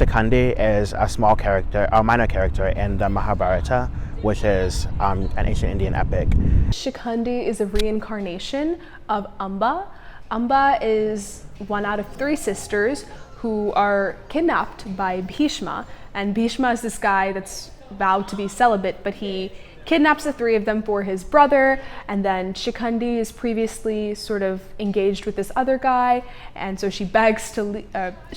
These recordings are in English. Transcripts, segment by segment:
Shikhandi is a small character, a minor character in the Mahabharata, which is an ancient Indian epic. Shikhandi is a reincarnation of Amba. Amba is one out of 3 sisters who are kidnapped by Bhishma, and Bhishma is this guy that's vowed to be celibate, but he kidnaps the 3 of them for his brother, and then Shikhandi is previously sort of engaged with this other guy, and so she begs to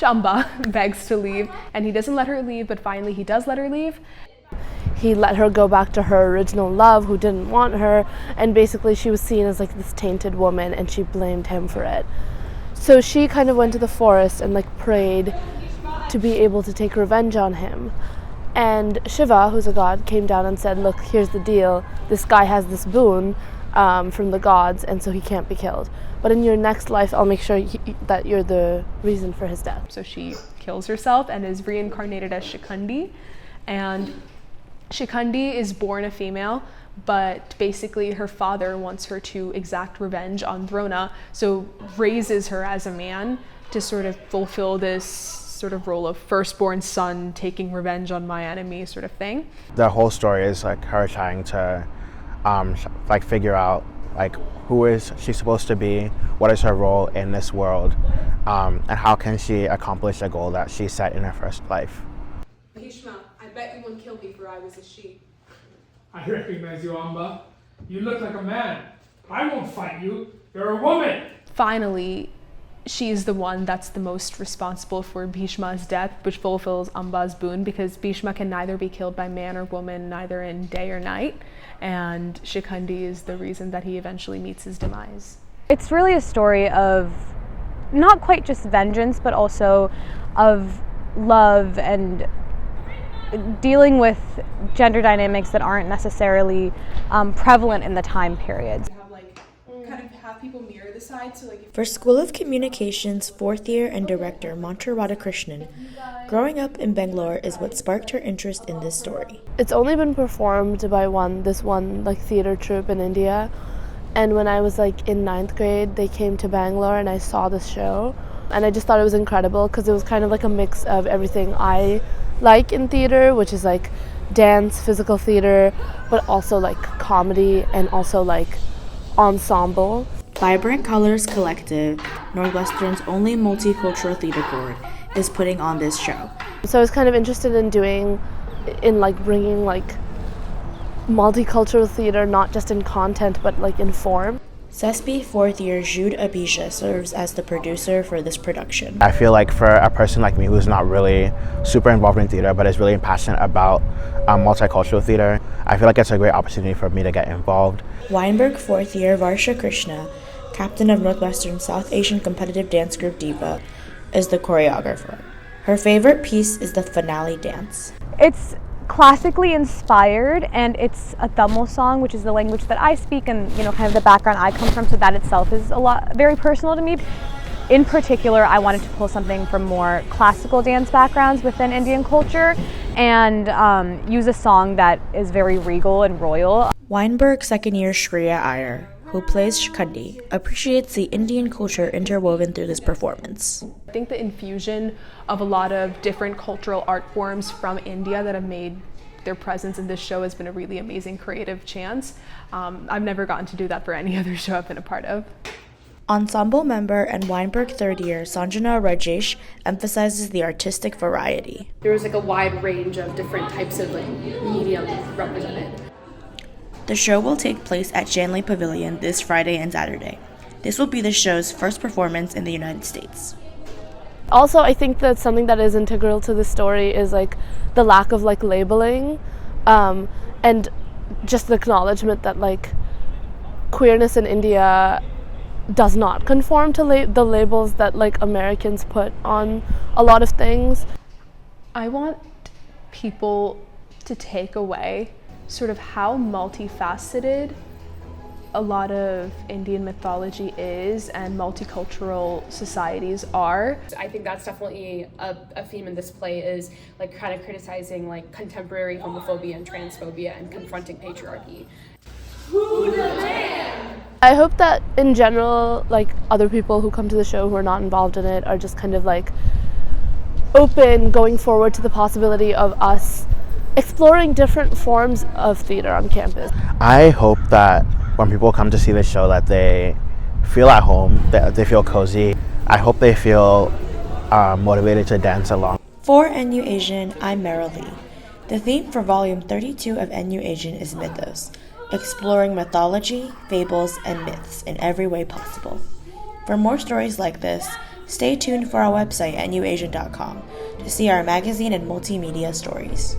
Amba begs to leave, and he doesn't let her leave, but finally he does let her leave. He let her go back to her original love who didn't want her, and basically she was seen as like this tainted woman, and she blamed him for it. So she kind of went to the forest and like prayed to be able to take revenge on him. And Shiva, who's a god, came down and said, look, here's the deal. This guy has this boon from the gods, and so he can't be killed. But in your next life, I'll make sure that you're the reason for his death. So she kills herself and is reincarnated as Shikhandi. And Shikhandi is born a female, but basically her father wants her to exact revenge on Drona, so raises her as a man to sort of fulfill this sort of role of firstborn son taking revenge on my enemy sort of thing. The whole story is like her trying to like figure out like who is she supposed to be, what is her role in this world, and how can she accomplish a goal that she set in her first life. Bhishma, I bet you wouldn't kill me for I was a sheep. I recognize you, Amba. You look like a man. I won't fight you. You're a woman. Finally, she's the one that's the most responsible for Bhishma's death, which fulfills Amba's boon, because Bhishma can neither be killed by man or woman, neither in day or night, and Shikhandi is the reason that he eventually meets his demise. It's really a story of not quite just vengeance, but also of love and dealing with gender dynamics that aren't necessarily prevalent in the time period. Have people mirror the side, so like For School of Communications 4th year and director Mantra Radhakrishnan, growing up in Bangalore is what sparked her interest in this story. It's only been performed by this one like theater troupe in India, and when I was like in 9th grade, they came to Bangalore and I saw this show, and I just thought it was incredible because it was kind of like a mix of everything I like in theater, which is like dance, physical theater, but also like comedy and also like ensemble. Vibrant Colors Collective, Northwestern's only multicultural theater board, is putting on this show. So I was kind of interested in bringing like multicultural theater, not just in content, but like in form. CESP 4th year Jude Abisha serves as the producer for this production. I feel like for a person like me who's not really super involved in theater, but is really passionate about multicultural theater, I feel like it's a great opportunity for me to get involved. Weinberg 4th year Varsha Krishna, captain of Northwestern South Asian competitive dance group Diva, is the choreographer. Her favorite piece is the finale dance. It's classically inspired, and it's a Tamil song, which is the language that I speak and kind of the background I come from, so that itself is very personal to me. In particular, I wanted to pull something from more classical dance backgrounds within Indian culture and use a song that is very regal and royal. Weinberg 2nd year Shreya Iyer, who plays Shikhandi, appreciates the Indian culture interwoven through this performance. I think the infusion of a lot of different cultural art forms from India that have made their presence in this show has been a really amazing creative chance. I've never gotten to do that for any other show I've been a part of. Ensemble member and Weinberg 3rd year Sanjana Rajesh emphasizes the artistic variety. There was like a wide range of different types of like medium represented. The show will take place at Shanley Pavilion this Friday and Saturday. This will be the show's first performance in the United States. Also, I think that something that is integral to the story is like the lack of like labeling, and just the acknowledgement that like queerness in India does not conform to the labels that like Americans put on a lot of things. I want people to take away sort of how multifaceted a lot of Indian mythology is and multicultural societies are. I think that's definitely a theme in this play, is like kind of criticizing like contemporary homophobia and transphobia and confronting patriarchy. I hope that in general, like other people who come to the show who are not involved in it are just kind of like open going forward to the possibility of us exploring different forms of theater on campus. I hope that when people come to see the show that they feel at home, that they feel cozy. I hope they feel motivated to dance along. For NU Asian, I'm Meryl Li. The theme for Volume 32 of NU Asian is Mythos, exploring mythology, fables, and myths in every way possible. For more stories like this, stay tuned for our website at nuasian.com to see our magazine and multimedia stories.